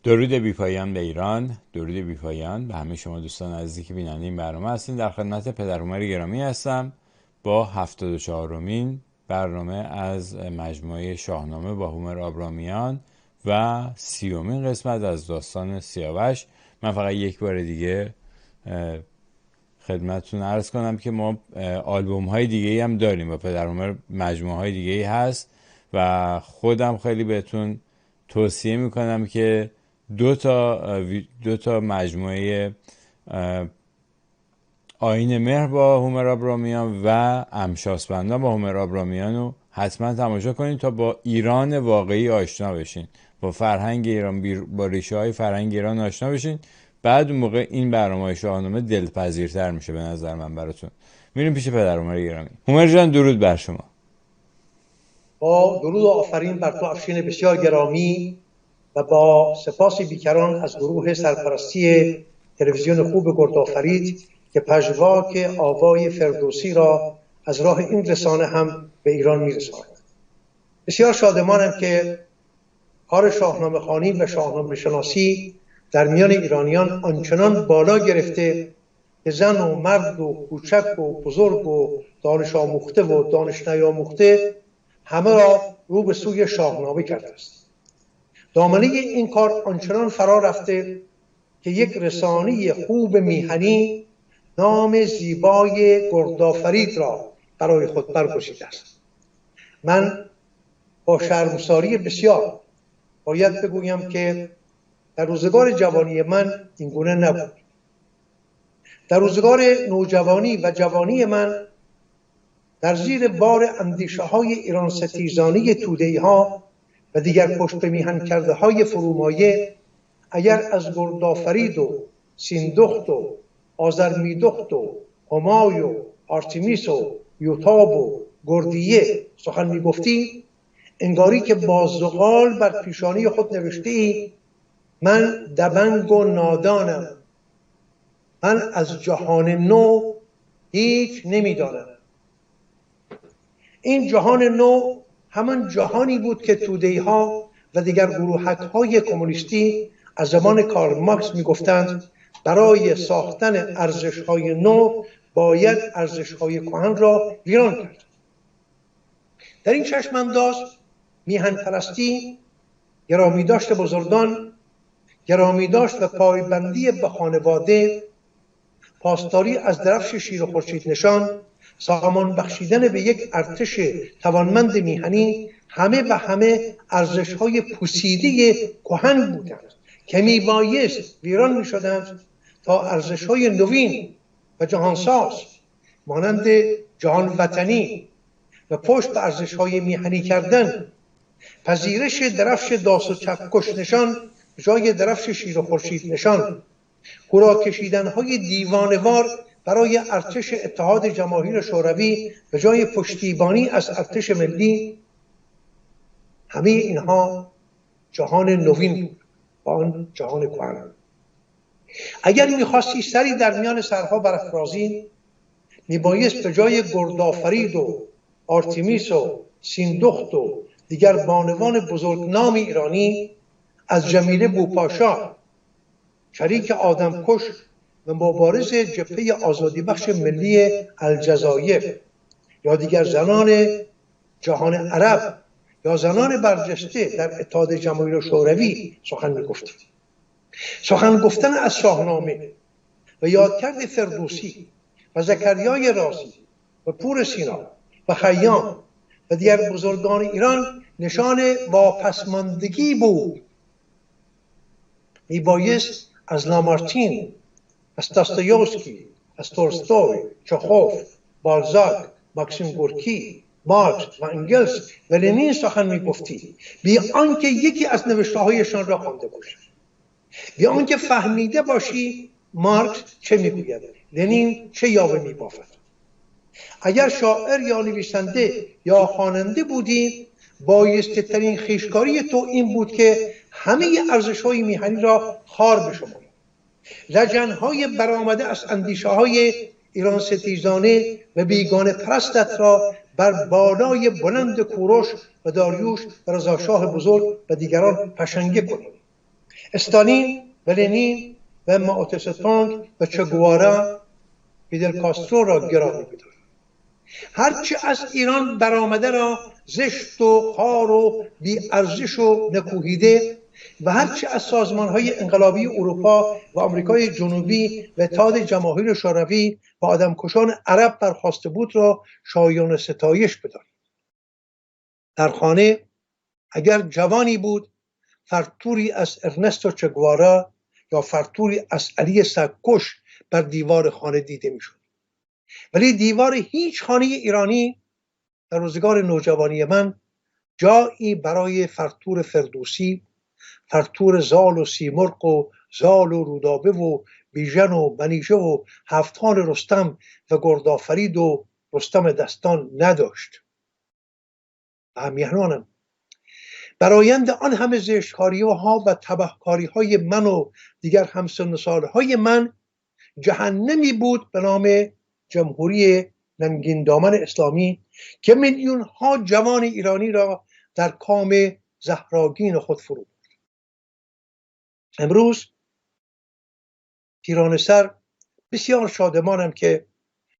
درود بی‌پایان به ایران، درود بی‌پایان به همه شما دوستان عزیزی که بیننده این برنامه هستین. در خدمت پدر هومر گرامی هستم با 74مین برنامه از مجموعه شاهنامه با هومر آبرامیان و 30مین قسمت از داستان سیاوش. من فقط یک بار دیگه خدمتتون عرض کنم که ما آلبوم های دیگه هم داریم و پدر هومر مجموعه های دیگه هست و خودم خیلی بهتون توصیه میکنم که دو تا مجموعه آیین مهر با هومر آبرامیان و امشاسپندان با هومر آبرامیان رو حتما تماشا کنید تا با ایران واقعی آشنا بشین، با فرهنگ ایران، با ریشه های فرهنگ ایران آشنا بشین. بعد اون موقع این برنامه شاهنامه دلپذیرتر میشه به نظر من براتون. میریم پیش پدر هومر گرامی. هومر جان درود بر شما. با درود و آفرین بر تو افشین بسیار گرامی و با سپاس بیکران از گروه سرپرستی تلویزیون خوب گردآفرید که پژواک آوای فردوسی را از راه این رسانه هم به ایران میرساند. بسیار شادمانم که کار شاهنامه خوانی و شاهنامه شناسی در میان ایرانیان آنچنان بالا گرفته که زن و مرد و کوچک و بزرگ و دانش آموخته و دانش نیاموخته همه را رو به سوی شاهنامه کرده است. دامنه این کار آنچنان فرا رفته که یک رسانه خوب میهنی نام زیبای گردآفرید را برای خود برگزیده است. من با شرمساری بسیار باید بگویم که در روزگار جوانی من این گونه نبود. در روزگار نوجوانی و جوانی من در زیر بار اندیشه های ایران ستیزانه توده‌ای ها و دیگر پشت به میهن کرده های فرومایه اگر از گردآفرید و سیندخت و آذرمیدخت و همای و آرتمیس و یوتاب و گردیه سخن میگفتی، انگاری که با زغال بر پیشانی خود نوشتی من دبنگ و نادانم، من از جهان نو هیچ نمیدانم. این جهان نو همان جهانی بود که توده‌ای ها و دیگر گروهک های کمونیستی از زمان کارل مارکس میگفتند برای ساختن ارزش های نو باید ارزش های کهن را ویران کرد. در این چشمانداز میهن پرستی، گرامیداشت بزرگان، گرامیداشت و پایبندی به خانواده، پاسداری از درفش شیر و خورشید نشان، سامان بخشیدن به یک ارتش توانمند میهنی همه و همه ارزش‌های پوسیده کهن بودند که میبایست ویران میشدند تا ارزش‌های نوین و جهانساز مانند جهان وطنی و پشت به ارزش‌های میهنی کردن، پذیرش درفش داس و چکش نشان جای درفش شیر و خورشید نشان، هورا کشیدن‌های دیوانه‌وار برای ارتش اتحاد جماهیر شوروی به جای پشتیبانی از ارتش ملی، همه اینها جهان نوین بود با آن جهان کهن. اگر می‌خواستی سری در میان سرها برافرازی، میبایست به جای گردآفرید و آرتمیس و سیندخت و دیگر بانوان بزرگنام ایرانی از جمیله بوپاشا شریک آدمکش و مبارز جبهه آزادی بخش ملی الجزایر یا دیگر زنان جهان عرب یا زنان برجسته در اتحاد جماهیر شوروی سخن می‌گفتند. سخن گفتن از شاهنامه و یادکرد فردوسی و زکریای رازی و پور سینا و خیام و دیگر بزرگان ایران نشان واپسماندگی بود. میبایست از لامارتین، از داستایوفسکی، از تولستوی، چخوف، بالزاک، ماکسیم گورکی، مارکس و انگلس و لنین سخن میگفتی بی آنکه یکی از نوشته هایشان را خوانده باشی، بی آنکه فهمیده باشی مارکس چه میگوید، لنین چه یاوه میبافد. اگر شاعر یا نویسنده یا خواننده بودی، بایسته ترین خویشکاری تو این بود که همه ارزش‌های میهنی را خوار بشماری. لجن‌های برآمده از اندیشه‌های ایران ستیزانه و بیگانه پرستت را بر بالای بلند کوروش و داریوش و رضاشاه بزرگ و دیگران پشنگه کنیم. استالین و لنین و مائو تس‌تونگ و چگوارا فیدل کاسترو را گرامی بدارم. هرچه از ایران برآمده را زشت و خوار و بی‌ارزش و نکوهیده و هرچه از سازمان‌های انقلابی اروپا و آمریکای جنوبی و اتحاد جماهیر شوروی و آدمکشان عرب برخواسته بود را شایان ستایش بداریم. در خانه اگر جوانی بود فرتوری از ارنستو چگوارا یا فرتوری از علی سگ‌کش بر دیوار خانه دیده میشد، ولی دیوار هیچ خانه ایرانی در روزگار نوجوانی من جایی برای فرتور فردوسی، فرتور زال و سیمرغ و زال و رودابه و بیژن و منیژه و هفت‌خان رستم و گردآفرید و رستم دستان نداشت. و همیهنانم برایند آن همه زشتکاری‌ها و تبهکاری‌های من و دیگر همسن و سالهای من جهنمی بود به نام جمهوری ننگین دامن اسلامی که میلیون ها جوان ایرانی را در کام زهراگین خود فرو برد. امروز پیرانه سر بسیار شادمانم که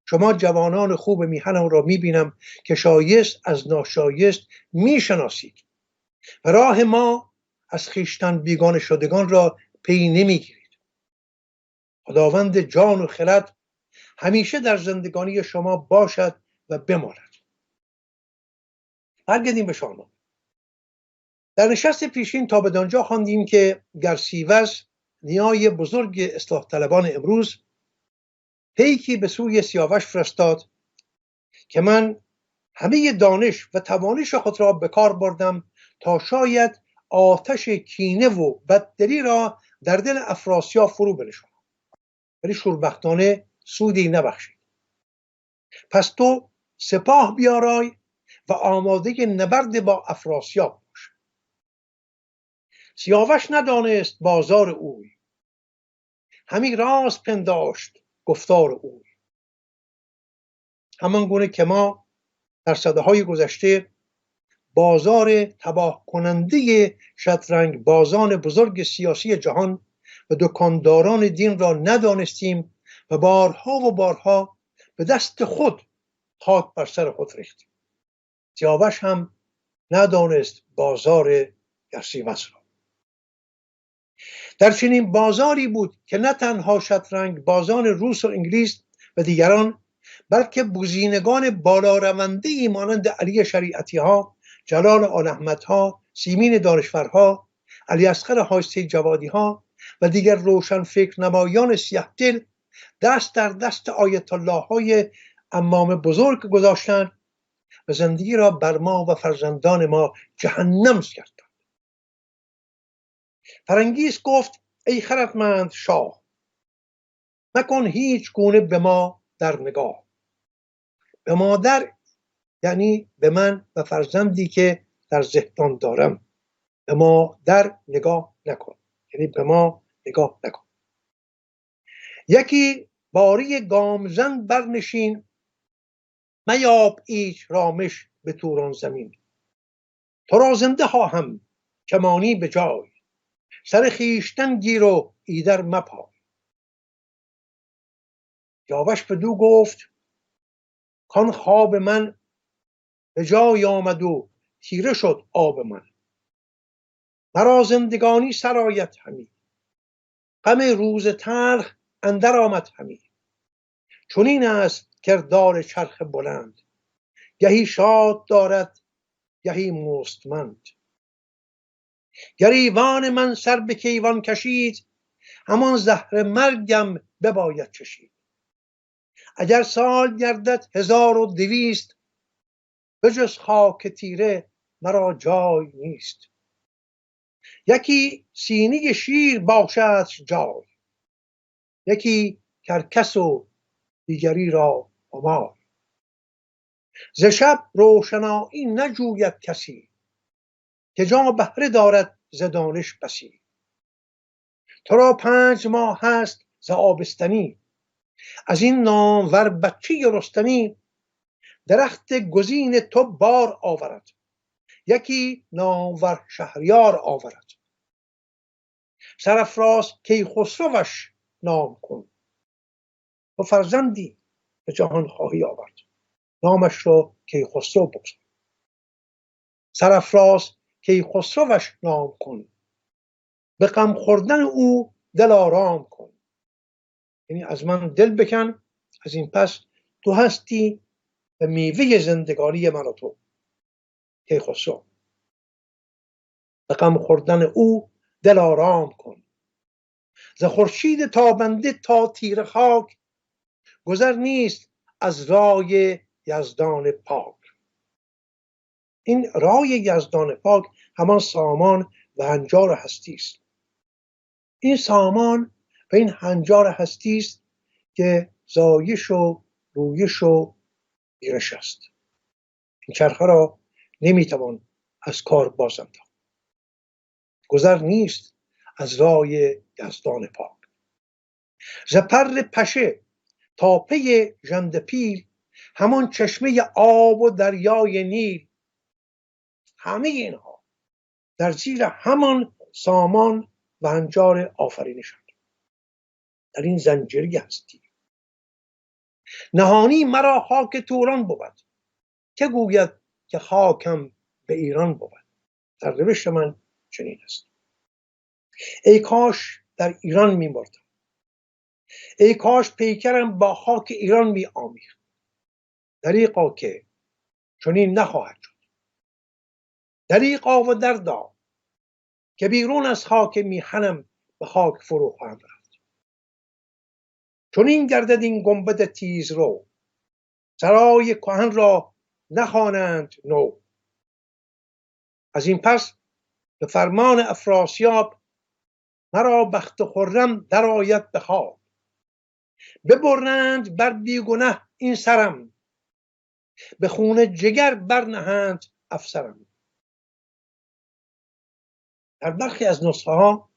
شما جوانان خوب میهنم را میبینم که شایست از ناشایست میشناسید و راه ما از خویشتن بیگانه شدگان را پی نمیگیرید. خداوند جان و خرد همیشه در زندگانی شما باشد و بماند. برگردیم به شاهنامه. در نشست پیشین تا بدانجا خواندیم که گرسیوز نیای بزرگ اصلاح طلبان امروز پیکی به سوی سیاوش فرستاد که من همه دانش و توانش خود را به کار بردم تا شاید آتش کینه و بددلی را در دل افراسیاب فرو بنشانم، ولی شوربختانه سودی نبخشید. پس تو سپاه بیارای و آماده نبرد با افراسیاب باش. سیاوش ندانست بازار اوی، همی راست پنداشت گفتار اوی. همان گونه که ما در سده‌های گذشته بازار تباه کننده شطرنج بازان بزرگ سیاسی جهان و دکانداران دین را ندانستیم و بارها و بارها به دست خود خاک بر سر خود ریختیم. سیاوش هم ندانست بازار گرسیوز را. در چنین بازاری بود که نه تنها شطرنج بازان روس و انگلیس و دیگران، بلکه بوزینگان بالا رونده مانند علی شریعتی ها، جلال آل احمد ها، سیمین دانشورها، علی اصغر حاج جوادی ها و دیگر روشن فکر نمایان سیاه دل دست در دست آیت الله های امام بزرگ گذاشتند و زندگی را بر ما و فرزندان ما جهنم کردند. فرنگیس گفت ای خردمند شاه، مکن هیچ گونه به ما در نگاه. به مادر یعنی به من و فرزندی که در زهدان دارم، به ما در نگاه نکن، یعنی به ما نگاه نکن. یکی باری گامزن برنشین، میاب ایچ رامش به توران زمین. تو را زنده خواهم کمانی به جای، سر خویشتن گیر و ایدر مپای. سیاوش بدو گفت کان خواب من به جای آمد و تیره شد آب من. مرا زندگانی سرایت همی، غم روز تلخ اندر آمد همی. چنین است کردار چرخ بلند، گهی شاد دارد گهی مستمند. گر ایوان من سر به کیوان کشید، همان زهر مرگم بباید چشید. اگر سال گردد 1200، به جز خاک تیره مرا جای نیست. یکی سینه شیر باشد جای، یکی کرکس و دیگری را همای. ز شب روشنایی نجوید کسی، که جا بهره دارد ز دانش بسی. تو را 5 ماه هست ز آبستنی، از این نامور بچه رستنی. درخت گزین تو بار آورد، یکی نامور شهریار آورد. سرافراز کیخسروش نام کن. تو فرزندی به جهان خواهی آورد، نامش را کیخسرو بگذار. سرافراز کیخسروش نام کن، به غم خوردن او دل آرام کن. یعنی از من دل بکن، از این پس تو هستی و میوه زندگانی من و تو. کیخسرو: به غم خوردن او دل آرام کن، ز خورشید تابنده تا تیره خاک، گذر نیست از رای یزدان پاک. این رای یزدان پاک همان سامان و هنجار هستی است. این سامان و این هنجار هستی است که زایش و رویش و گیرش است. این چرخه را نمیتوان از کار باز انداخت. گذر نیست از رای یزدان پاک. ز پر پشه تا پی ژنده پیل، همان چشمه آب و دریای نیل، همه اینها در زیر همان سامان و هنجار آفرینشند. در این زنجیری هستی. نهانی مرا خاک توران بود، که گوید که خاکم به ایران بود. در روش من چنین است. ای کاش در ایران می مردم، ای کاش پیکرم با خاک ایران می آمیخت. دریغا که چنین نخواهد شد. دریغا و دردا که بیرون از خاک میهنم به خاک فرو خواهم رفت. چنین گردد این گنبد تیز رو، سرای کهن را نخوانند نو. از این پس به فرمان افراسیاب، مرا بخت خرم درآید به خواب. ببرند بر بیگنه این سرم، به خون جگر برنهند افسرم. در برخی از نسخه ها،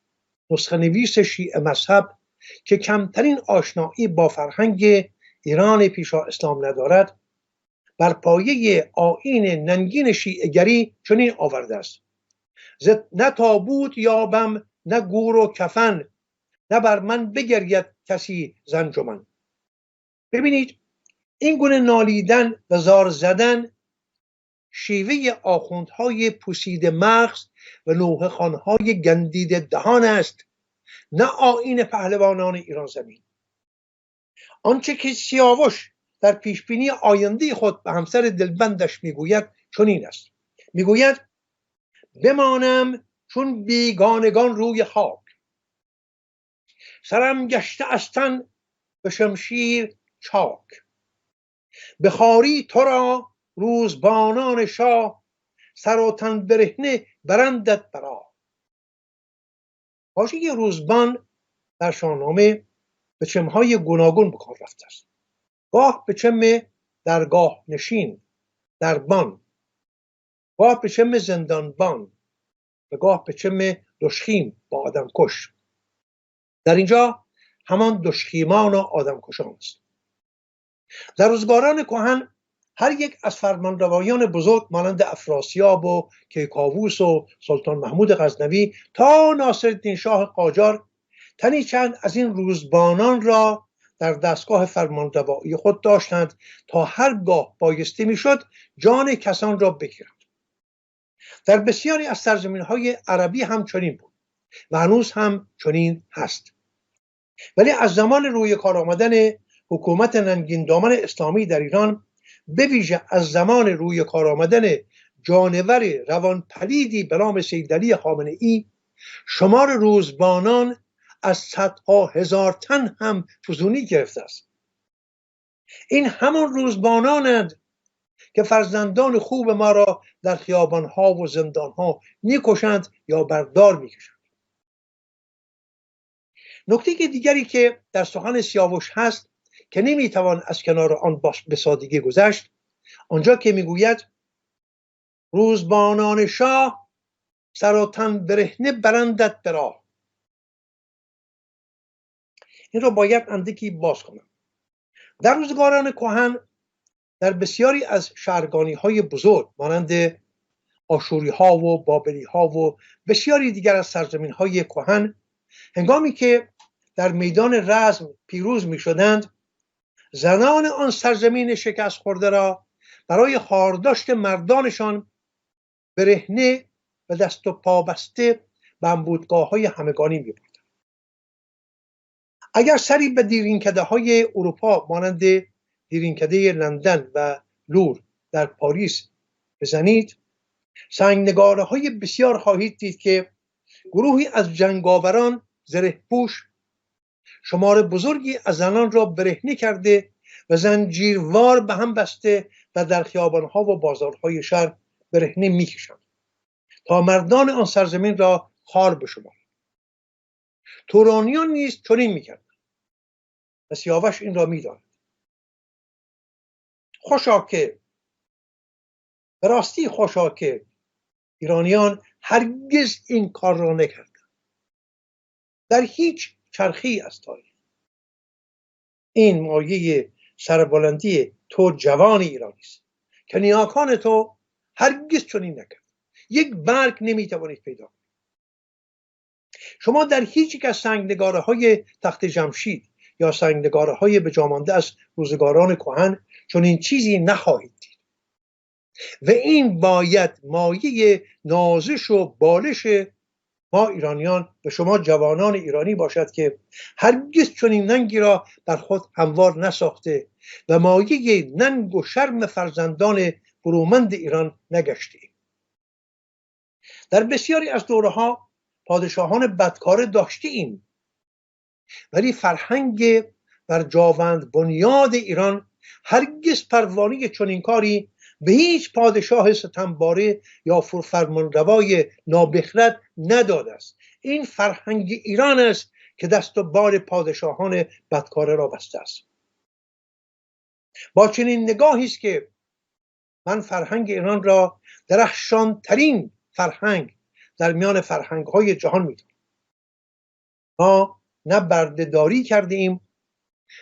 نسخه نویس شیعه مذهب که کمترین آشنایی با فرهنگ ایران پیشا اسلام ندارد، بر پایه آیین ننگین شیعه گری چنین آورده است: نه تابوت یابم نه گور و کفن، نه بر من بگرید کسی ز انجمن. ببینید، این گونه نالیدن و زار زدن شیوه آخوندهای پوسیده مغز و نوحه خوانهای گندیده دهان است، نه آیین پهلوانان ایران زمین. آنچه که سیاوش در پیشبینی آینده خود به همسر دلبندش میگوید چنین است. میگوید: بمانم چون بیگانگان روی خاک، سرم گشته از تن به شمشیر چاک. به خواری تو را روزبانان شاه، سر و تن برهنه برندت برا. واژه روزبان در شاهنامه به چمهای گوناگون به کار رفته است. گاه به چم درگاه نشین، دربان، گاه به چم زندانبان و گاه به چم دشخیم با آدم کش. در اینجا همان دشخیمان و آدم کشان است. در روزگاران کهن هر یک از فرمانروایان بزرگ مانند افراسیاب و کیکاووس و سلطان محمود غزنوی تا ناصرالدین شاه قاجار تنی چند از این روزبانان را در دستگاه فرمانروایی خود داشتند تا هرگاه بایسته میشد جان کسان را بگیرند. در بسیاری از سرزمین‌های عربی هم چنین بود و هنوز هم چنین هست. ولی از زمان روی کار آمدن حکومت ننگین دامن اسلامی در ایران، به ویژه از زمان روی کار آمدن جانور روان پلیدی به نام سید علی خامنه‌ای، شمار روزبانان از صدها هزار تن هم فزونی گرفته است. این همان روزبانانند که فرزندان خوب ما را در خیابانها و زندانها میکشند یا بردار میکشند. نکته دیگری که در سخن سیاوش هست که نمیتوان از کنار آن به سادگی گذشت، آنجا که میگوید: روزبانان شاه، سر و تن برهنه برندت به راه. این را باید اندکی باز کنم. در روزگاران کهن در بسیاری از شهرگانی های بزرگ مانند آشوری ها و بابلی ها و بسیاری دیگر از سرزمین های کهن، هنگامی که در میدان رزم پیروز می شدند، زنان آن سرزمین شکست خورده را برای خارداشت مردانشان برهنه و دست و پا بسته به انبودگاه‌های همگانی می بردند. اگر سری به دیرینکده های اروپا مانند دیرینکده لندن و لور در پاریس بزنید، سنگنگاره های بسیار خواهید دید که گروهی از جنگاوران زره‌پوش شمار بزرگی از زنان را برهنه کرده و زنجیروار به هم بسته و در خیابانها و بازارهای شهر برهنه میکشند تا مردان آن سرزمین را خوار بشمارند. تورانیان نیز چنین میکردند و سیاوش این را میداند. خوشا که به راستی خوشا که ایرانیان هرگز این کار را نکردند در هیچ چرخی از تاریخ. این مایه سربلندی تو جوان ایرانی است که نیاکان تو هرگز چنین نکرد. یک برگ نمیتوانید پیدا کنید. شما در هیچ یک از سنگنگاره های تخت جمشید یا سنگنگاره های به جا مانده از روزگاران کهن چنین چیزی نخواهید دید و این باید مایه نازش و بالش ما ایرانیان و شما جوانان ایرانی باشد که هرگز چنین ننگی را بر خود هموار نساخته و مایه ننگ و شرم فرزندان برومند ایران نگشته. در بسیاری از دوره‌ها پادشاهان بدکاره داشته ایم، ولی فرهنگ بر جاوند بنیاد ایران هرگز پروانه چنین کاری به هیچ پادشاه ستمباره یا فرمانروای نابخرد نداده است. این فرهنگ ایران است که دست و بال پادشاهان بدکاره را بسته است. با چنین نگاهی است که من فرهنگ ایران را درخشان ترین فرهنگ در میان فرهنگ های جهان میدونم. ما نه بردهداری کرده ایم،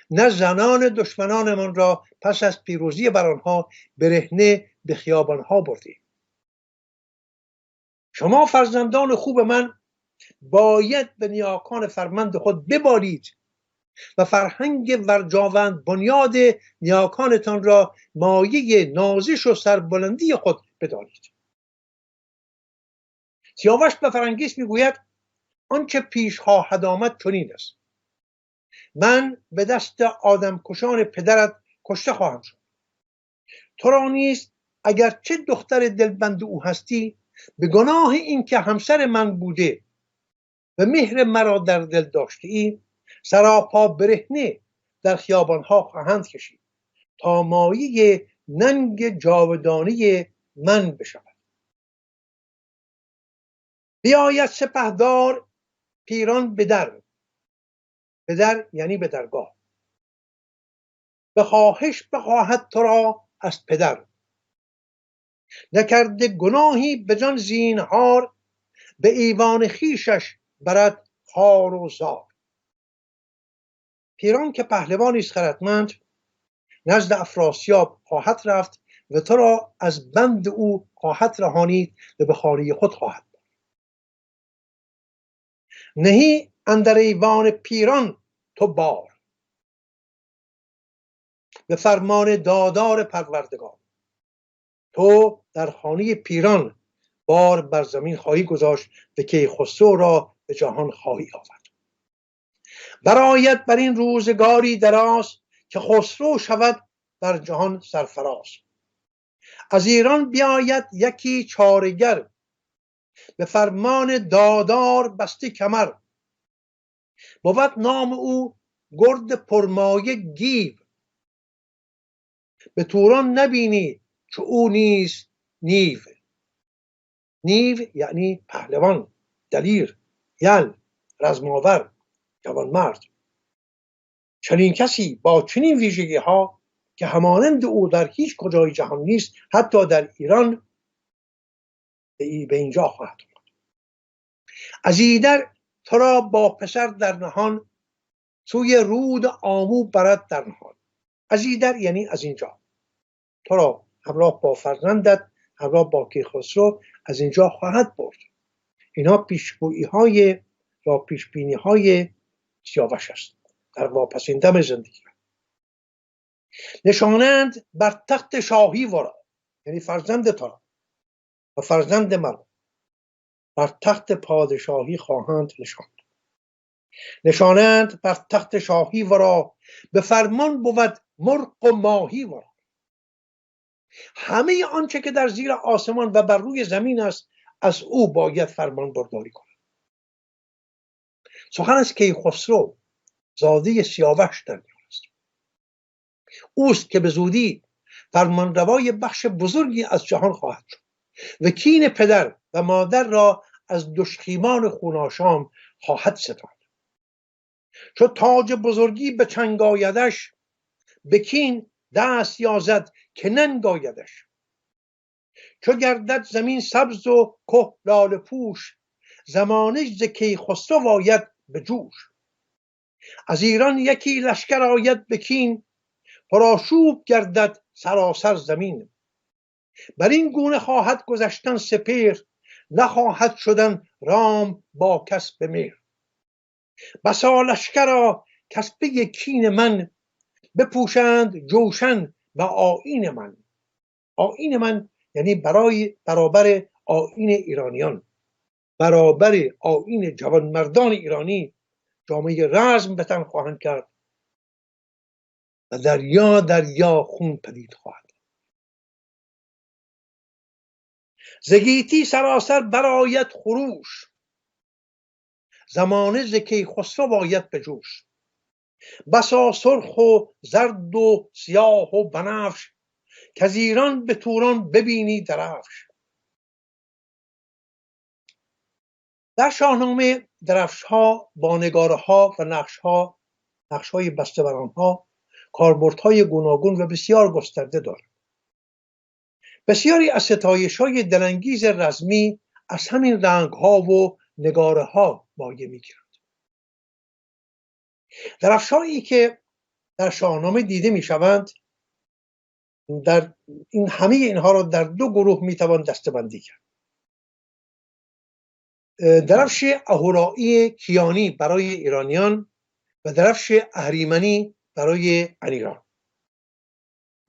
نه زنان دشمنانمان را پس از پیروزی بر آنها برهنه به خیابانها بردیم. شما فرزندان خوب من باید به نیاکان فرمند خود ببالید و فرهنگ ورجاوند بنیاد نیاکانتان را مایه نازش و سربلندی خود بدانید. سیاوش به فرنگیس میگوید آنچه پیش خواهد آمد چنین است: من به دست آدم کشان پدرت کشته خواهم شد. تو را نیز اگر چه دختر دلبند او هستی، به گناه این که همسر من بوده و مهر مرا در دل داشته ای، سراپا برهنه در خیابانها خواهند کشید تا مایه ننگ جاودانه من بشود. بیاید سپهدار پیران به در یعنی به درگاه، به خواهش بخواهد تو را از پدر. نکرده گناهی به جان زینهار، به ایوان خیشش برد خوار و زار. پیران که پهلوانی است خردمند نزد افراسیاب خواهد رفت و تو را از بند او خواهد رهانید و به خانه خود خواهد برد. نهی اندر ایوان پیران تو بار، به فرمان دادار پروردگار. تو در خانه پیران بار بر زمین خواهی گذاشت و کیخسرو را به جهان خواهی آورد. برآید بر این روزگاری دراز، که خسرو شود بر جهان سرفراز. از ایران بیاید یکی چارگر، به فرمان دادار بسته کمر. بود نام او گرد پرمایه گیو، به توران نبینی که او نیست نیو. نیو یعنی پهلوان، دلیر، یل، رزماور، جوانمرد. چنین کسی با چنین ویژگی ها که همانند او در هیچ کجای جهان نیست، حتی در ایران، به اینجا خواهد آمد. از ایدر تو را با پسر در نهان، سوی رود آمو برد در نهان. از ایدر یعنی از اینجا. تو را همراه با فرزندت، همراه با کیخسرو از اینجا خواهد برد. اینا پیشگویی های یا پیشبینی های سیاوش است در واپسین دم زندگی. نشانند بر تخت شاهی ورا، یعنی فرزند تو و فرزند مرا بر تخت پادشاهی خواهند نشاند. نشانند بر تخت شاهی ورا، به فرمان بود مرغ و ماهی ورا. همه آنچه که در زیر آسمان و بر روی زمین است از او باید فرمان برداری کند. سخن از کیخسرو زاده سیاوش در میان است. اوست که به زودی فرمانروای بخش بزرگی از جهان خواهد شد و کین پدر و مادر را از دشخیمان خوناشام خواهد ستاند. چو تاج بزرگی به چنگ آیدش، به کین دست یازد که ننگ آیدش. چو گردد زمین سبز و که لاله پوش، زمانه ز کیخسرو آید به جوش. از ایران یکی لشکر آید به کین، پرآشوب گردد سراسر زمین. بر این گونه خواهد گذشتن سپهر، نخواهد شدن رام با کس به مهر. بسا لشکرا کز پی کین من، بپوشند جوشن و آیین من. آیین من یعنی برابر آیین ایرانیان، برابر آیین جوانمردان ایرانی جامعه رزم به تن خواهند کرد و دریا دریا خون پدید خواهد. ز گیتی سراسر برآید خروش، زمانه ز کیخسرو آید به جوش. بسا سرخ و زرد و سیاه و بنفش، کز ایران به توران ببینی درفش. در شاهنامه درفش‌ها با نگاره‌ها و نقش‌های بسته‌بران‌ها کاربردهای گوناگون و بسیار گسترده دارد. بسیاری از ستایش‌های دلانگیز رزمی از همین رنگ‌ها و نگاره‌ها مایه می‌گیرند. درفش‌هایی که در شاهنامه دیده می‌شوند، در همه اینها را در دو گروه می‌توان دسته‌بندی کرد. درفش اهورایی کیانی برای ایرانیان و درفش اهریمنی برای انیران.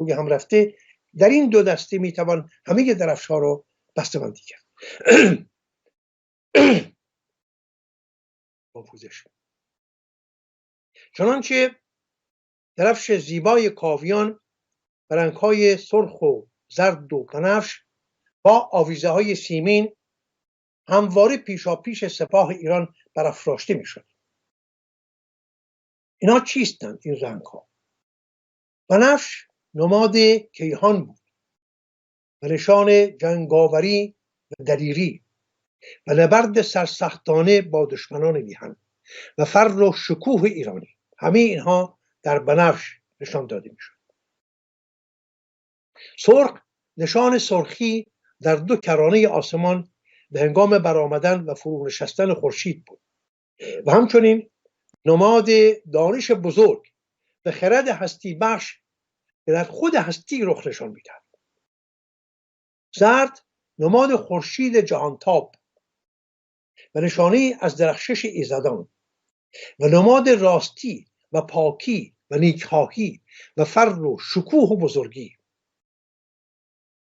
روی هم رفته در این دو دسته میتوان همه درفش ها رو بسته‌بندی کرد. چنانچه درفش زیبای کاویان و رنگ‌های سرخ و زرد و بنفش با آویزه های سیمین همواره پیشاپیش سپاه ایران برافراشته میشد. اینا چیستند این رنگ‌ها؟ بنفش نماد کیهان بود و نشان جنگاوری و دلیری و نبرد سرسختانه با دشمنان میهن و فر و شکوه ایرانی. همه اینها در بنفش نشان داده میشد. سرخ نشان سرخی در دو کرانه آسمان به هنگام برآمدن و فرو نشستن خورشید بود و همچنین نماد دانش بزرگ و خرد هستی بخش که در خود هستی رخ نشان میدهد. زرد نماد خورشید جهانتاب و نشانه از درخشش ایزدان و نماد راستی و پاکی و نیکخواهی و فر و شکوه و بزرگی.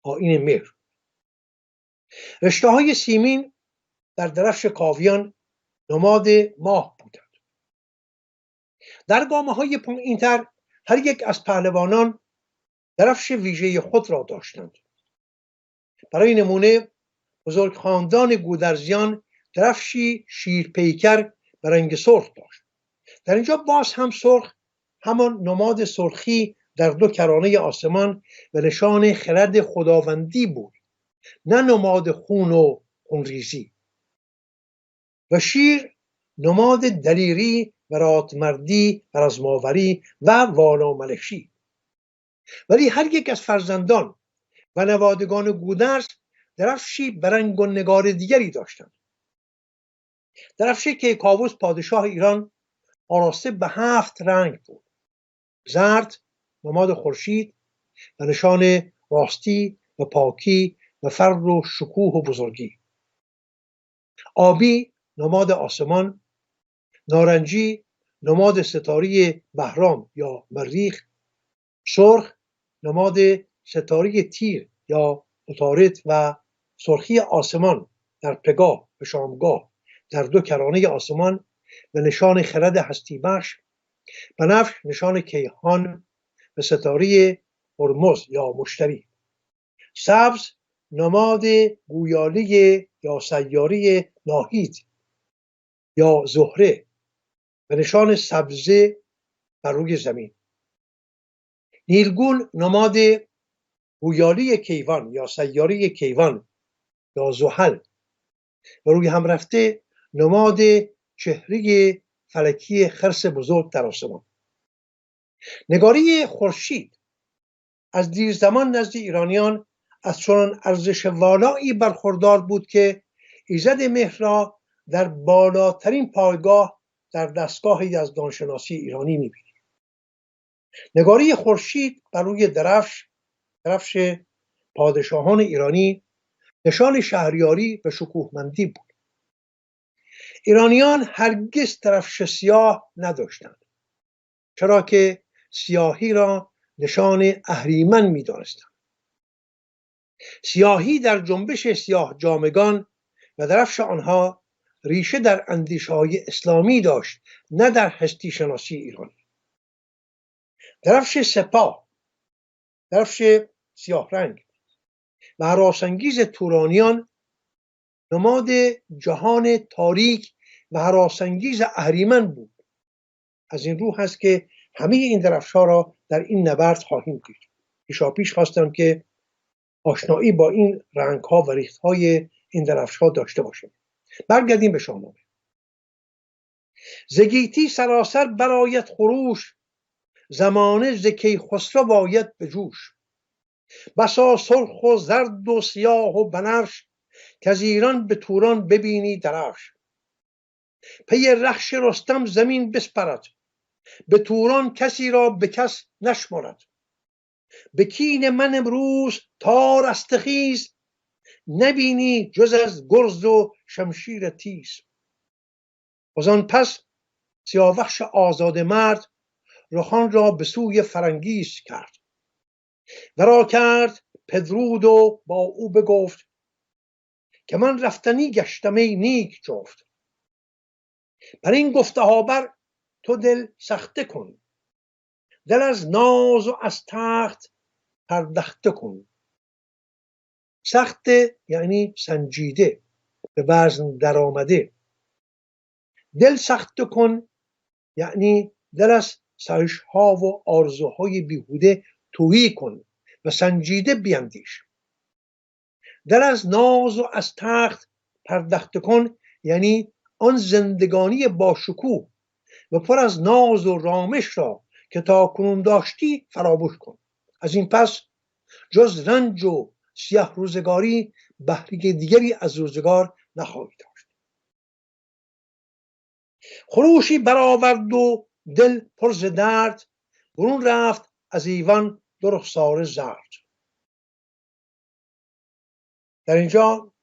آیین مهر. رشته های سیمین در درفش کاویان نماد ماه بودند. در گامه های پایین‌تر هر یک از پهلوانان درفش ویژه خود را داشتند. برای نمونه بزرگ خاندان گودرزیان درفشی شیرپیکر به رنگ سرخ داشت. در اینجا باز هم سرخ همان نماد سرخی در دو کرانه آسمان و نشان خرد خداوندی بود، نه نماد خون و خونریزی. و شیر نماد دلیری و رادمردی و رزماوری و واناملشی. ولی هر یک از فرزندان و نوادگان گودرز درفشی به رنگ و نگار دیگری داشتند. درفش کیکاووس پادشاه ایران آراسته به 7 رنگ بود. زرد نماد خورشید و نشان راستی و پاکی و فر و شکوه و بزرگی. آبی نماد آسمان نارنجی نماد ستاره بهرام یا مریخ، سرخ نماد ستاره تیر یا عطارد و سرخی آسمان در پگاه و شامگاه در دو کرانه آسمان و نشان خرد هستی بخش، بنفش نشان کیهان و ستاره هرمز یا مشتری، سبز نماد گویالی یا سیاره ناهید یا زهره و نشان سبزه بر روی زمین، نیلگون نماد گویالی کیوان یا سیاره کیوان یا زحل و روی هم رفته نماد چهره فلکی خرس بزرگ در آسمان. نگاری خورشید از دیر زمان نزد ایرانیان از چنان ارزش والایی برخوردار بود که ایزد مهر را در بالاترین پایگاه در دستگاه یزدانشناسی ایرانی می‌بینیم. نگاری خورشید بر روی درفش پادشاهان ایرانی نشان شهریاری و شکوهمندی بود. ایرانیان هرگز درفش سیاه نداشتند، چرا که سیاهی را نشان اهریمن می‌دانستند. سیاهی در جنبش سیاه جامگان و درفش آنها ریشه در اندیشه‌های اسلامی داشت، نه در هستی شناسی ایرانی. درفش سپاه، درفش سیاه رنگ و هراسانگیز تورانیان نماد جهان تاریک و هراسانگیز اهریمن بود. از این رو هست که همه این درفش‌ها را در این نبرد خواهیم دید. پیشاپیش خواستم که آشنایی با این رنگ‌ها و ریخت‌های این درفش‌ها داشته باشیم. برگردیم به شاهنامه. ز گیتی سراسر برآید خروش، زمانه ز کیخسرو آید به جوش. بسا سرخ و زرد و سیاه و بنفش، کز ایران به توران ببینی درفش. پی رخش رستم زمین بسپرد، به توران کسی را به کس نشمرد. به کین من امروز تار استخیز، نبینی جز از گرز و شمشیر تیز. وزان پس سیاوخش آزاده مرد، رخان را به سوی فرنگیس کرد. ورا کرد پدرود و با او بگفت، که من رفتنی گشتم ای نیک جفت. بر این گفته ها بر تو دل سخته کن، دل از ناز و از تخت پردخته کن. سخته یعنی سنجیده، به وزن در آمده. دل سخته کن یعنی دل از سرش ها و آرزوهای بیهوده تویی کن و سنجیده بیندیش. دل از ناز و از تخت پردخته کن یعنی آن زندگانی با شکوه و پر از ناز و رامش را که تا کنون داشتی فراموش کن. از این پس جز رنج و سیاه روزگاری بهره دیگری از روزگار نخواهی داشت. خروشی برآورد و دل پر ز درد، برون رفت از ایوان دو رخساره زرد. در اینجا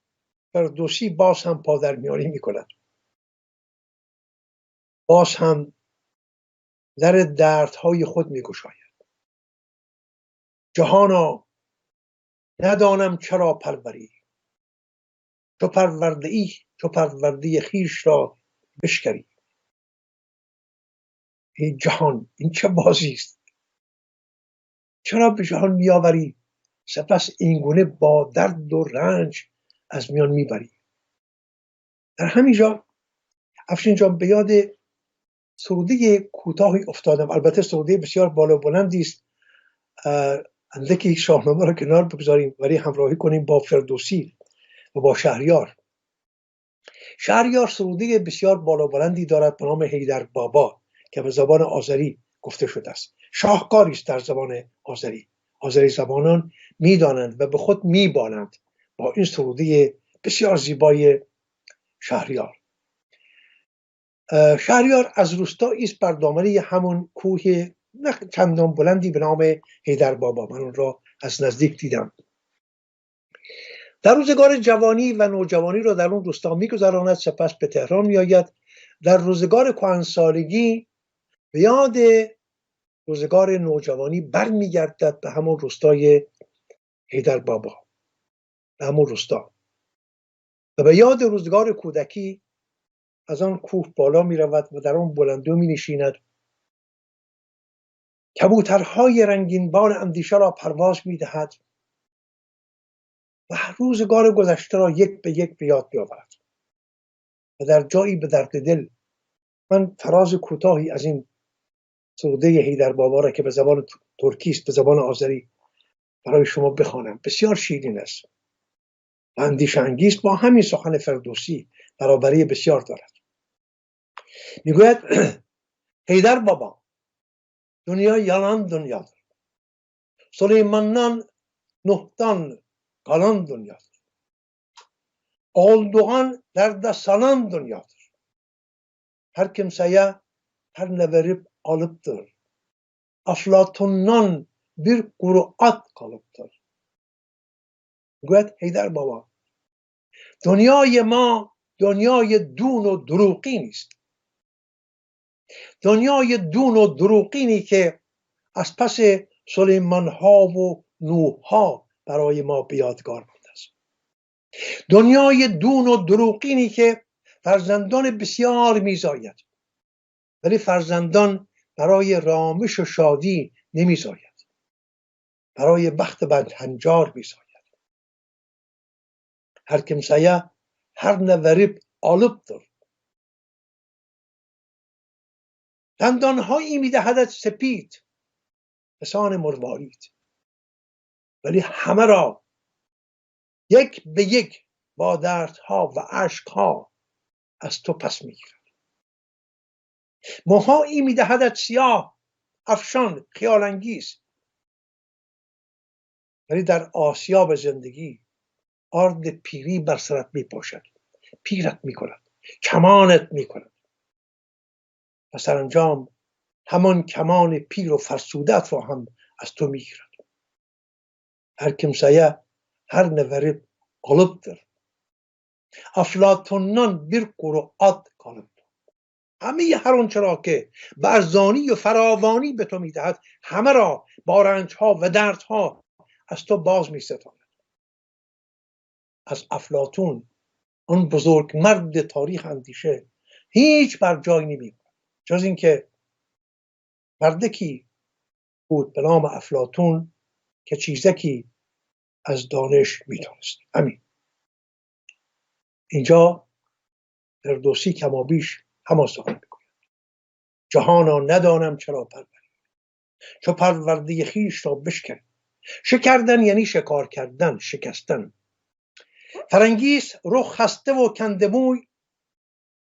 فردوسی باز هم پادرمیانی می کند، باز هم در دردهای خود می گشاید. جهانا ندانم چرا پروری، چو پرورده خویش را بشکری. ای جهان این چه بازی است، چرا به جهان میآوری سپس اینگونه با درد و رنج از میان میبری. در همینجا افشین جان به یاد سروده کوتاهی افتادم، البته سروده بسیار بالا بلندی است. اندکی شاهنامه را کنار بگذاریم ولی همراهی کنیم با فردوسی و با شهریار. شهریار سروده بسیار بالا بلندی دارد به نام حیدر بابا که به زبان آذری گفته شده است. شاهکاری است در زبان آذری. آذری زبانان میدانند و به خود میبالند با این سروده بسیار زیبای شهریار. شهریار از روستایی است بر دامنه همون کوه نه چندان بلندی به نام حیدر بابا. من اون را از نزدیک دیدم. در روزگار جوانی و نوجوانی را در اون روستا میگذراند، سپس به تهران میآید در روزگار کهنسالگی به یاد روزگار نوجوانی برمیگردد به همون روستای حیدر بابا، به همون روستا، و به یاد روزگار کودکی از آن کوه بالا می رود و در آن بلندو می نشیند، کبوترهای رنگین بال اندیشه را پرواز می دهد و روزگار گذشته را یک به یک به یاد می آورد و در جایی به درد دل من فراز کوتاهی از این سروده حیدر بابا را که به زبان ترکی است، به زبان آذری برای شما بخوانم. بسیار شیرین است و اندیشه انگیز، با همین سخن فردوسی برابری بسیار دارد. میگوید حیدر بابا dünya yalan dünyadır. Süleyman'dan Nuh'tan kalan dünyadır. Olduğan derde salan dünyadır. Her kimseye her ne verip alıptır. Aflatun'dan bir kuru at kalıptır. Gayet Heydar Baba. Dünyayı ma dünyayı dun و دروغین است. دنیای دون و دروغینی که از پس سلیمان ها و نوح ها برای ما به یادگار مانده است. دنیای دون و دروغینی که فرزندان بسیار میزاید، ولی فرزندان برای رامش و شادی نمیزاید، برای بخت بدهنجار میزاید. Her kimseye her ne verip alıptır. دندانهایی میدهدت سپید لسان مروارید، ولی همه را یک به یک با دردها و اشکها از تو پس میگیرد. موهایی میدهدت سیاه افشان خیال انگیز، ولی در آسیاب زندگی آرد پیری بر سرت میپاشد، پیرت میکند، کمانت میکند و سرانجام همان کمان پیر و فرسودت را هم از تو میگیرد. Her kimseye her ne verip alıptır. افلاطونان bir kuru at kalıptır. همه هر آنچه را که به ارزانی و فراوانی به تو میدهد، همه را با رنجها و دردها از تو باز میستاند. از افلاطون، آن بزرگ مرد تاریخ اندیشه، هیچ بر جای نمیماند جز اینکه مردکی بود به نام افلاطون که چیزکی از دانش میتونست. همین. اینجا فردوسی کمابیش همان سخن میگوید: جهانا ندانم چرا پروری، چو پرورده خویش را بشکن. شکردن یعنی شکار کردن، شکستن. فرنگیس رخ خسته و کنده موی،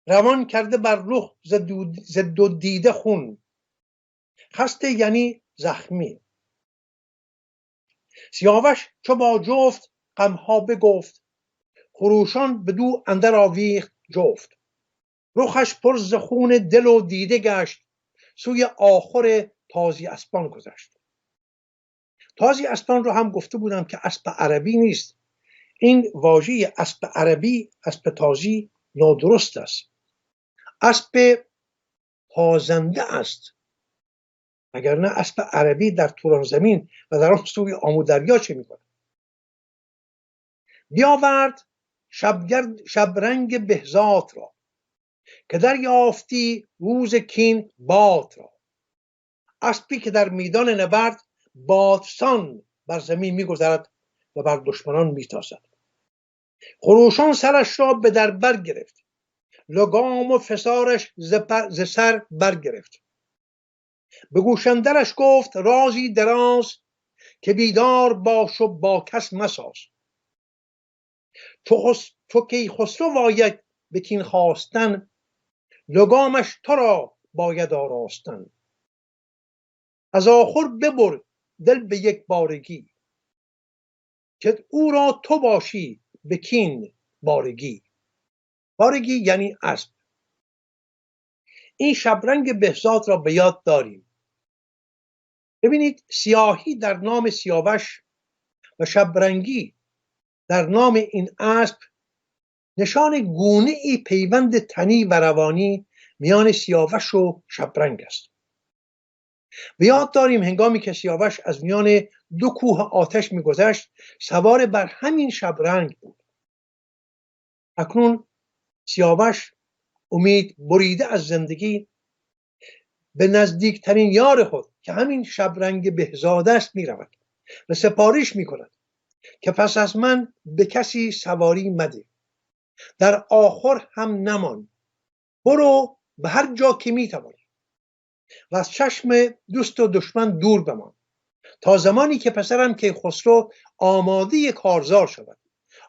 روان کرده بر رخ ز دو دیده خون. خسته یعنی زخمی. سیاوش چو با جفت غمها بگفت، خروشان بدو اندر آویخت جفت. رخش پر ز خون دل و دیده گشت، سوی آخر تازی اسپان گذشت. تازی اسپان رو هم گفته بودم که اسب عربی نیست. این واژه اسب عربی، اسب تازی، نادرست است. اسب پازنده است، وگرنه اسب عربی در توران زمین و در آن سوی آمودریا چه میکنه؟ بیاورد شبرنگ بهزاد را، که دریافتی روز کین باد را. اسبی که در میدان نبرد بادسان بر زمین میگذرد و بر دشمنان میتازد. خروشان سرش را به در بر گرفت، لگام و فسارش ز سر برگرفت. به گوش اندرش گفت رازی دراز، که بیدار باش و با کس مساز. تو کیخسرو باید به کین خواستن، لگامش تو را باید آراستن. از آخر ببر دل به یک بارگی، که او را تو باشی به کین بارگی. بارگی یعنی اسب. این شبرنگ بهزاد را به یاد داریم. ببینید، سیاهی در نام سیاوش و شبرنگی در نام این اسب نشان گونه ای پیوند تنی و روانی میان سیاوش و شبرنگ است. و یاد داریم هنگامی که سیاوش از میان دو کوه آتش میگذشت سوار بر همین شبرنگ بود. اکنون سیاوش امید بریده از زندگی به نزدیکترین یار خود که همین شبرنگ بهزاده است می رود و سپارش می کند که پس از من به کسی سواری مده، در آخر هم نمان، برو به هر جا که می توانی و از چشم دوست و دشمن دور بمان تا زمانی که پسرم کیخسرو آماده کارزار شود.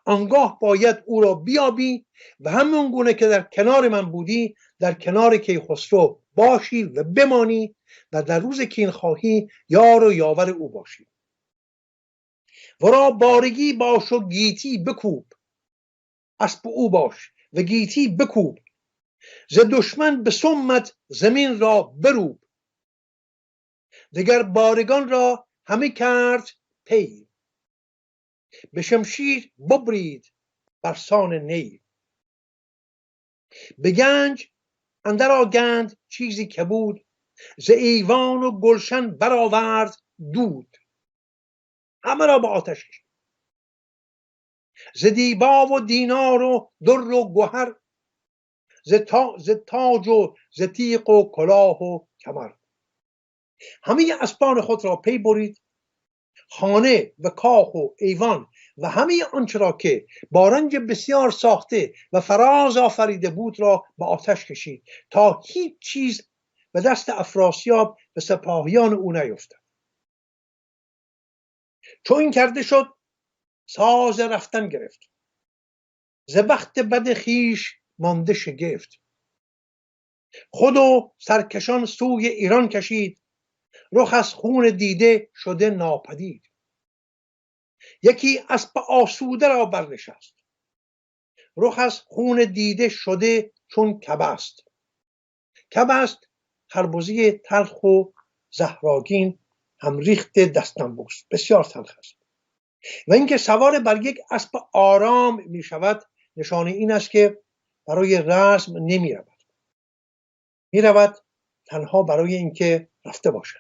آنگاه باید او را بیابی و همون گونه که در کنار من بودی در کنار کیخسرو باشی و بمانی و در روز که این خواهی یار و یاور او باشی. ورا بارگی باش و گیتی بکوب، اسب او باش و گیتی بکوب، ز دشمن به سمت زمین را بروب، دگر بارگان را همه کرد پی، به شمشیر ببرید برسان نی، به گنج اندر آگند چیزی که بود، ز ایوان و گلشن برآورد دود، همه را به آتش کشید، ز دیبا و دینار و در و گوهر، ز تاج و ز تیغ و کلاه و کمر، همه اسبان خود را پی برید، خانه و کاخ و ایوان و همه آنچه را که با رنج بسیار ساخته و فراز آفریده بود را به آتش کشید تا هیچ چیز به دست افراسیاب و سپاهیان او نیفتد. چون این کرده شد ساز رفتن گرفت، ز بخت بد خویش مانده شگفت، خود و سرکشان سوی ایران کشید، رخ از خون دیده شده ناپدید، یکی اسب آسوده را برنشست، رخ از خون دیده شده چون کبست. کبست خربزه تلخ و زهراگین هم ریخت دستنبوس بسیار تلخ است و اینکه سوار بر یک اسب آرام می شود نشانه این است که برای رزم نمی رود، می رود تنها برای اینکه رفته باشد.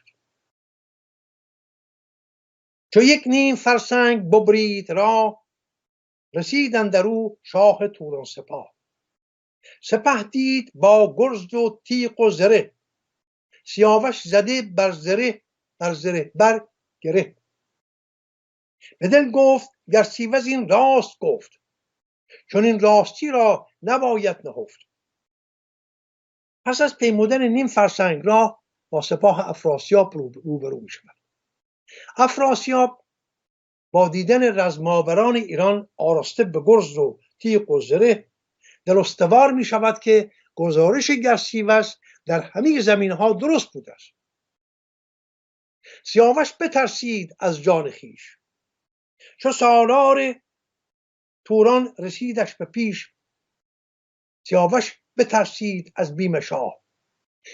چو یک نیم فرسنگ ببرید راه، رسید اندرو شاه توران سپاه، سپه دید با گرز و تیغ و زره، سیاوش زده بر زره بر گره، به دل گفت گرسیوز این راست گفت، چون این راستی را نباید نهفت. پس از پیمودن نیم فرسنگ راه با سپاه افراسیاب روبرو می شود. افراسیاب با دیدن رزماوران ایران آراسته به گرز و تیغ و زره دل استوار می شود که گزارش گرسیوز در همه زمین ها درست بوده است. سیاوش بترسید از جان خویش، چو سالار توران رسیدش به پیش، سیاوش بترسید از بیم شاه،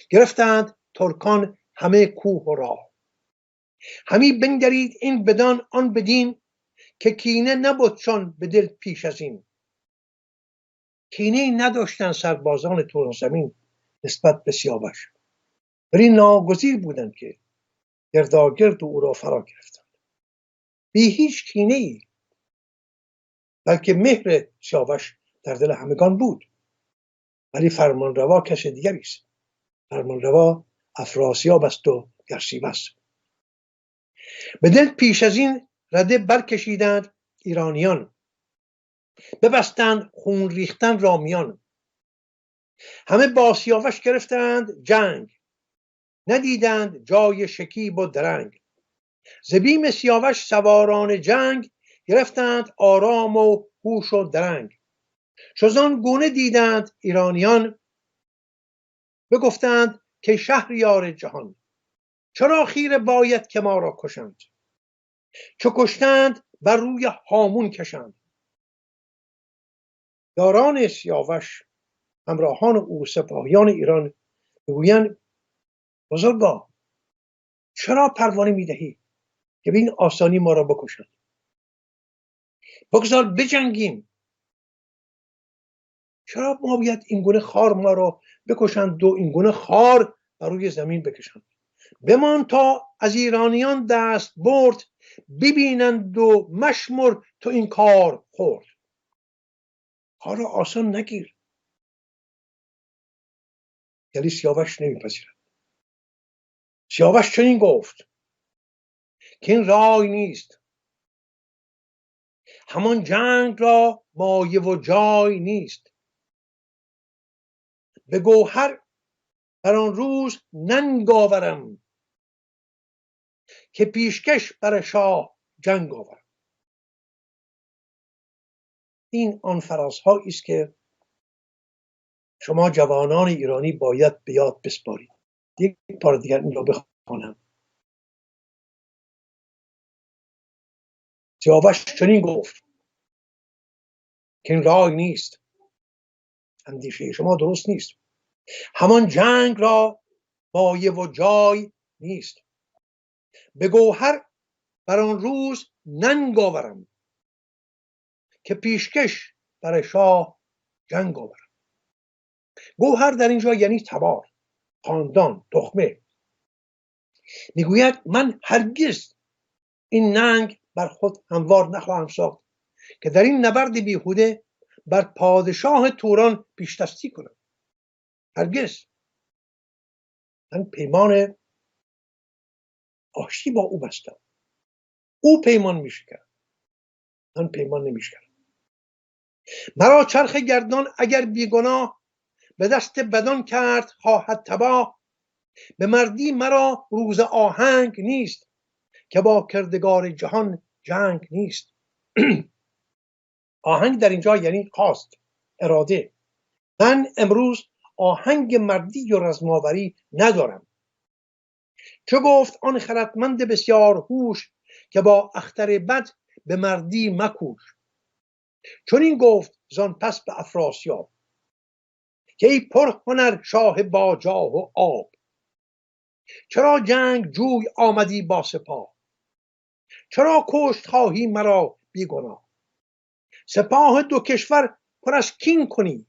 گرفتند ترکان همه کوه و راه، همی بنگرید این بدان آن بدین، که کینه نبودشان به دل پیش از این. کینه نداشتن سربازان توران زمین نسبت به سیاوش، ولی ناگزیر بودند که گرداگرد او را فرا گرفتند بی هیچ کینه ای، بلکه مهر سیاوش در دل همگان بود. ولی فرمانروا کس دیگری است، فرمانروا افراسیاب است و گرسیوز. به دل پیش از این رده برکشیدند ایرانیان، ببستند خون ریختن را میان، همه با سیاوش گرفتند جنگ، ندیدند جای شکیب و درنگ، ز بیم سیاوش سواران جنگ، گرفتند آرام و هوش و درنگ. چو زان گونه دیدند ایرانیان، بگفتند که شهریار جهان، چرا خیره باید که ما را کشند، چو کشتند بر روی هامون کشند. یاران سیاوش همراهان او سپاهیان ایران میگویند بزرگا چرا پروانه میدهی که به این آسانی ما را بکشند، بگذار بجنگیم، چرا ما باید این گونه خار ما را بکشند و این گونه خار بر روی زمین بکشند. بمان تا از ایرانیان دست برد، ببینند و مشمر تو این کار خورد. کار آسان نگیر. یعنی سیاوش نمیپذیرد. سیاوش چنین گفت که این رای نیست، همان جنگ را مایه و جای نیست. به گوهر بر آن روز ننگ آورم، که پیشکش بر شاه جنگ آورم. این آن فرازهایی است که شما جوانان ایرانی باید به یاد بسپارید. یک بار دیگر این را بخوانم. سیاوش چنین گفت که این رای نیست، اندیشه شما درست نیست، همان جنگ را مایه و جای نیست. به گوهر بر آن روز ننگ آورم، که پیشکش بر شاه جنگ آورم. گوهر در اینجا یعنی تبار، خاندان، تخمه. میگوید من هرگز این ننگ بر خود هموار نخواهم ساخت که در این نبرد بیهوده بر پادشاه توران پیشدستی کنم. هرگز. من پیمان آشتی با او بستم. او پیمان میشکرد، من پیمان نمیشکرم. مرا چرخ گردان اگر بیگناه، به دست بدان کرد خواهد تباه. به مردی مرا روز آهنگ نیست، که با کردگار جهان جنگ نیست. آهنگ در اینجا یعنی خواست، اراده. من امروز آهنگ مردی و رزماوری ندارم. چه گفت آن خردمند بسیار هوش، که با اختر بد به مردی مکوش. چون این گفت زان پس به افراسیاب، که ای پر هنر شاه با جاه و آب. چرا جنگ جوی آمدی با سپاه، چرا کشت خواهی مرا بیگناه. سپاه دو کشور پر از کین کنی،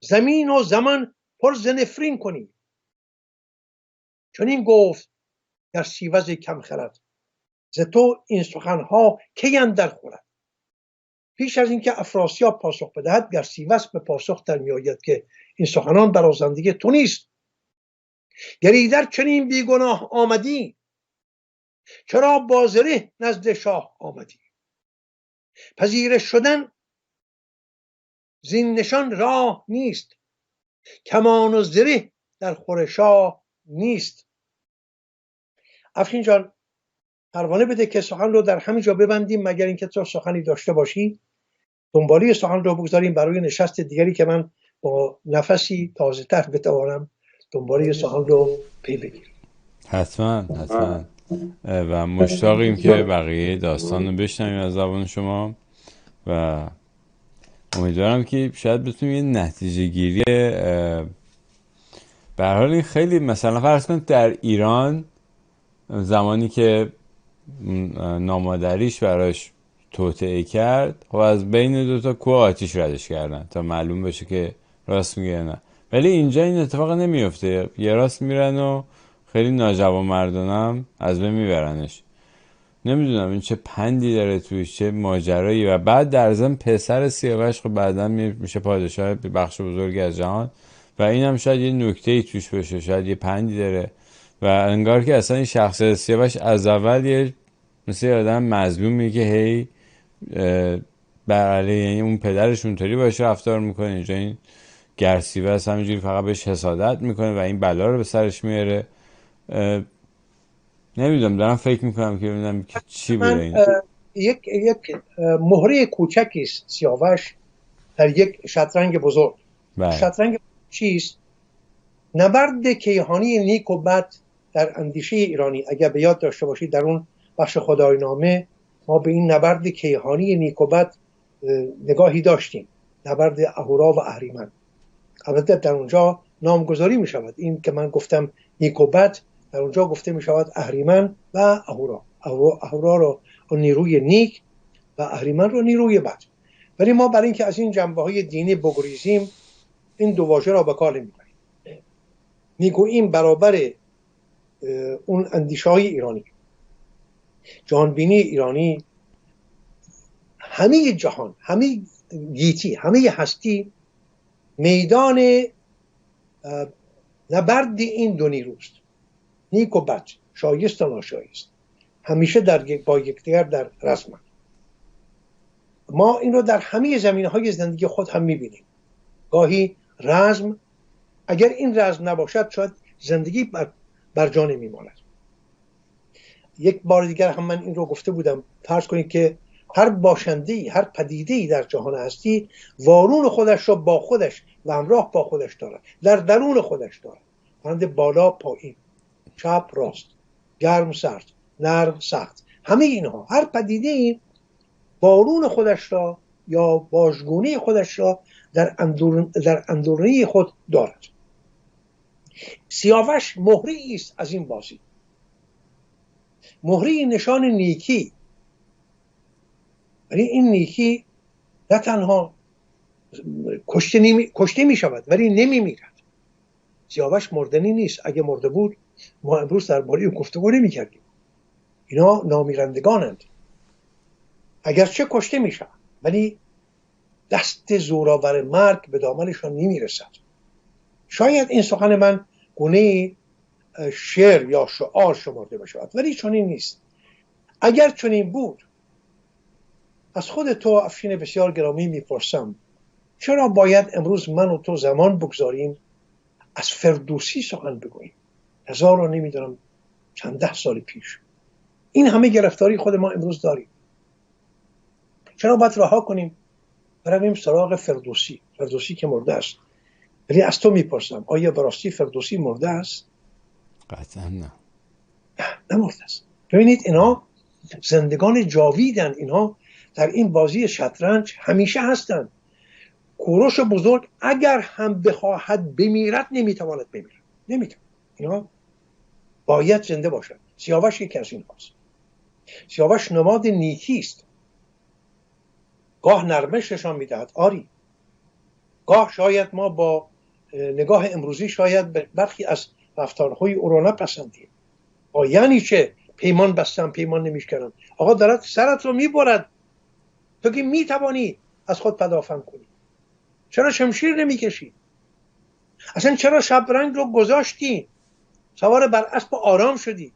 زمین و زمان پر ز نفرین کنی. چون این گفت در سیوز کم خرد، ز تو این سخنها کی اندر خورد. پیش از اینکه افراسیاب پاسخ بدهد، در سیوس به پاسخ در میآید که این سخنان برازندگی تو نیست. گر ایدر چنین بیگناه آمدی، چرا با زره نزد شاه آمدی. پذیرش شدن زین نشان راه نیست، کمان و زره در خور شاه نیست. افشین جان پروانه بده که سخن رو در همین جا ببندیم، مگر اینکه تو سخنی داشته باشی دنبالی سخن رو بگذاریم برای نشست دیگری که من با نفسی تازه تر بتوانم دنبالی سخن رو پی بگیرم. حتما و مشتاقیم که بقیه داستان رو بشنویم از زبان شما و امیدوارم که شاید بتونیم یه نتیجه گیری به هر حال خیلی مثلا فرض کنید در ایران زمانی که نامادریش براش توطئه کرد، خب از بین دوتا کوه آتیش ردش کردن تا معلوم بشه که راست میگه نه. ولی اینجا این اتفاق نمیفته، یه راست میرن و خیلی ناجوانمردانه از بین میبرنش. نمیدونم این چه پندی داره توش، چه ماجرایی. و بعد در ضمن پسر سیاوش خب بعدا میشه پادشاه بخش بزرگی از جهان و این هم شاید یه نکته‌ای توش باشه، شاید یه پندی داره. و انگار که اصلا این شخصیت سیاوش از اول یه مثل یه آدم مظلومی که هی بله، یعنی اون پدرش اونطوری باشه رفتار میکنه، اینجا این گرسیوس همینجوری فقط بهش حسادت میکنه و این بلا رو به سرش میاره. نمیدونم، دارم فکر میکنم که ببینم چی بوده این. یک مهره کوچکی است سیاوش در یک شطرنج بزرگ. شطرنج چیست؟ نبرد کیهانی نیک و بد در اندیشه ایرانی. اگر به یاد داشته باشید در اون بخش خداینامه ما به این نبرد کیهانی نیک و بد نگاهی داشتیم، نبرد اهورا و اهریمن. البته در اونجا نامگذاری می شود، این که من گفتم نیک و بد در اونجا گفته می شود اهریمن و اهورا. اهورا رو نیروی نیک و اهریمن رو نیروی بد. ولی ما برای اینکه از این جنبه های دینی بگریزیم این دو واژه را به کار نمیبریم. میگوییم برابر اون اندیشه های ایرانی، جهانبینی ایرانی، همه جهان، همه گیتی، همه هستی میدان نبرد این دو نیروست، نیک و بد، شایست و ناشایست، همیشه با یکدیگر در رزم. ما این رو در همه زمینه‌های زندگی خود هم می‌بینیم. گاهی رزم، اگر این رزم نباشد شاید زندگی بر جا نمی‌ماند. یک بار دیگر هم من این رو گفته بودم، فرض کنید که هر باشنده‌ای، هر پدیده‌ای در جهان هستی وارون خودش را با خودش و همراه با خودش دارد، در درون خودش دارد، مانند بالا پایین، چپ راست، گرم سرد، نرم سخت. همه اینها، هر پدیده‌ای وارون خودش را یا باژگونه خودش را در اندرونی خود دارد. سیاوش مهری است از این بازی، مهری نشان نیکی، ولی این نیکی نه تنها کشته می شود ولی نمی میرد. سیاوش مردنی نیست. اگه مرده بود ما امروز درباره او گفتگو نمی کردیم. اینا نامیرندگانند، اگرچه کشته می شود ولی دست زورآور مرگ به دامنشان نمی رسد. شاید این سخن من گونه شعر یا شعار شمرده بشود، ولی چنین نیست. اگر چنین بود، از خود تو افشین بسیار گرامی میپرسم چرا باید امروز من و تو زمان بگذاریم از فردوسی سخن بگوییم؟ 1000 و نمیدونم چند ده سال پیش. این همه گرفتاری خود ما امروز داریم. چرا باید رها کنیم برویم سراغ فردوسی؟ فردوسی که مرده است. ولی از تو میپرسم آیا براستی فردوسی مرده است؟ قطعا نه. نمرده است. ببینید اینا زندگان جاویدن، اینا در این بازی شطرنج همیشه هستند. کوروش بزرگ اگر هم بخواهد بمیرد نمیتواند بمیرد، نمیتواند. اینا باید زنده باشد. سیاوش یکی از این هاست. سیاوش نماد نیکی است. گاه نرمششان میدهد، آری، گاه شاید ما با نگاه امروزی شاید برخی از رفتارهای او را نپسندیم. یعنی چه؟ پیمان بستم پیمان نمیشکنم. آقا دارد سرت رو میبرد، تو که میتوانی از خود پدافند کنی. چرا شمشیر نمیکشی؟ اصلا چرا شبرنگ رو گذاشتی؟ سوار بر اسب آرام شدی.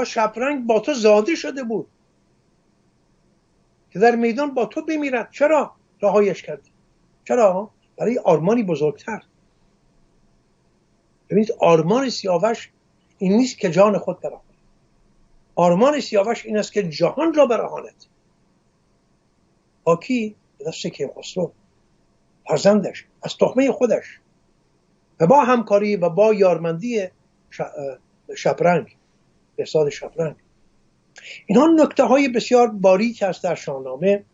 شبرنگ با تو زاده شده بود که در میدان با تو بمیرد. چرا رهایش کردی؟ چرا؟ برای آرمانی بزرگتر. ببینید آرمان سیاوش این نیست که جان خود برهاند. آرمان سیاوش این است که جهان را برهاند. با کی؟ به دست کیخسرو، فرزندش، از تخمه خودش، و با همکاری و با یارمندی شبرنگ، بهزاد شبرنگ. اینها نکته های بسیار باریک است در شاهنامه.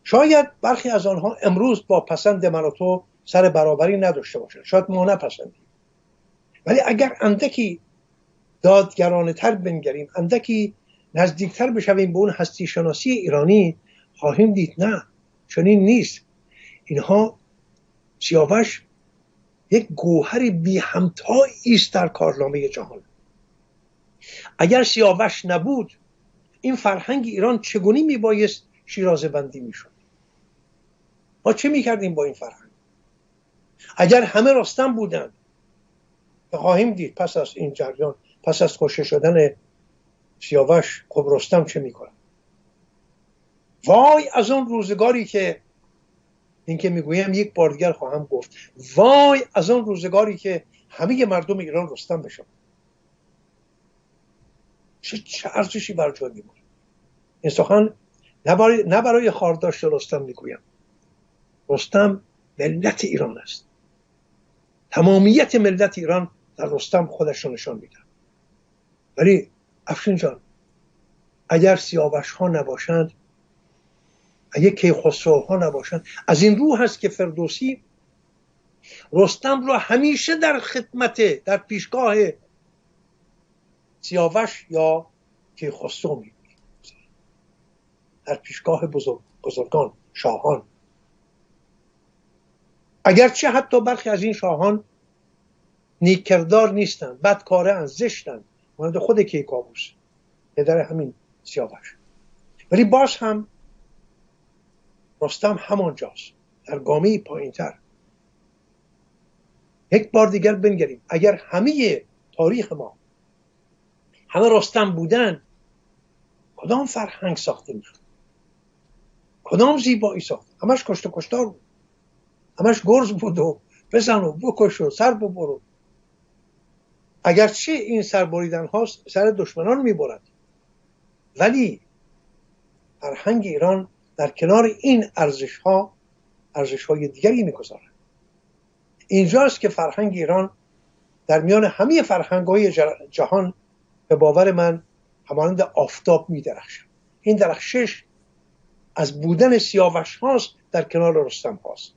شاید برخی از آنها امروز با پسند من و تو سر برابری نداشته باشند، شاید ما نپسندیم، ولی اگر اندکی دادگرانه تر بنگریم، اندکی نزدیکتر بشویم به اون هستی شناسی ایرانی، خواهیم دید نه، چنین نیست. اینها سیاوش یک گوهر بی همتایی است در کارنامه جهان. اگر سیاوش نبود این فرهنگ ایران چگونه میبایست شیرازه بندی میشد؟ ما چه میکردیم با این فرهنگ؟ اگر همه رستم بودند، خواهیم دید پس از این جریان، پس از کشته شدن سیاوش، خب رستم چه میکنه؟ وای از اون روزگاری که این که میگویم یک بار دیگر خواهم گفت، وای از اون روزگاری که همه مردم ایران رستم بشن. چه ارزشی بر جای میمونه؟ این سخن نه برای خارداشت رستم میگویم. رستم ملت ایران است. تمامیت ملت ایران در رستم خودش رو نشان میده. ولی افشین جان، اگر سیاوش ها نباشند، اگر کیخسرو ها نباشند، از این رو هست که فردوسی رستم رو همیشه در خدمت، در پیشگاه سیاوش یا کیخسرو میبینه، در پیشگاه بزرگان، شاهان. اگرچه حتی برخی از این شاهان نیک کردار نیستن، بدکارن، زشتن، مانند خود کیکاووس پدر همین سیاوش. ولی باز هم رستم همانجاست، در گامه پایینتر. یک بار دیگر بنگریم، اگر همه تاریخ ما همه رستم بودن، کدام فرهنگ ساخته میشد؟ کدام زیبایی ساخت؟ همش کشت و کشتار بود، همش گرز بود و بزن و بکش و سر ببرو. اگرچه این سر بریدن ها سر دشمنان میبرد، ولی فرهنگ ایران در کنار این ارزش های دیگری میگذارد. اینجاست که فرهنگ ایران در میان همه فرهنگ های جهان به باور من همانند آفتاب میدرخشد. این درخشش از بودن سیاوش هاست در کنار رستم هاست،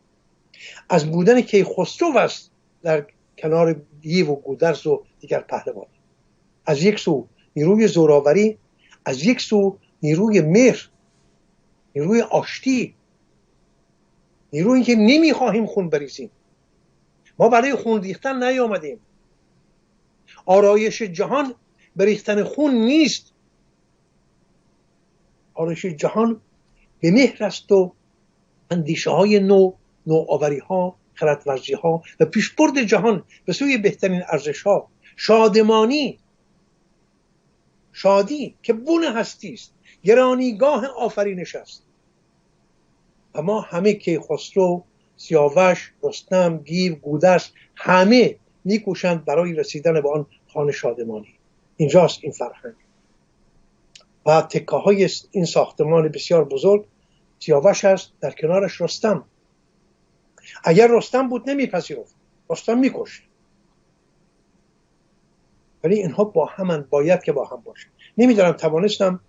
از بودن کیخسرو است در کنار دیو و گودرز و دیگر پهلوان. از یک سو نیروی زوراوری، از یک سو نیروی مهر، نیروی آشتی، نیرویی که نمیخواهیم خون بریزیم. ما برای خون ریختن نیامدیم. آرایش جهان بریختن خون نیست. آرایش جهان به مهر است و اندیشه های نو، نوآوری ها، خردورزی ها و پیشبرد جهان به سوی بهترین ارزش ها. شادی که بن هستی است، گرانیگاه آفرینش است. و ما همه کیخسرو، سیاوش، رستم، گیو، گودرز همه میکوشند برای رسیدن به آن خوان شادمانی. اینجاست این فرهنگ. و تکه های این ساختمان بسیار بزرگ سیاوش است، در کنارش رستم. اگر رستم بود نمیپذیرفت، رستم میکشت. ولی اینها با همن، باید که با هم باشه. نمیدونم توانستم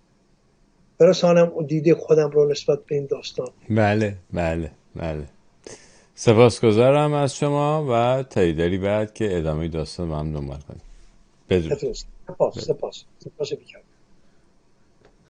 برسانم اون دید خودم رو نسبت به این داستان. بله. سپاسگزارم از شما و تا ایداری بعد که ادامه داستان با هم دنبال کنیم. بدرود. سپاس بی‌کران.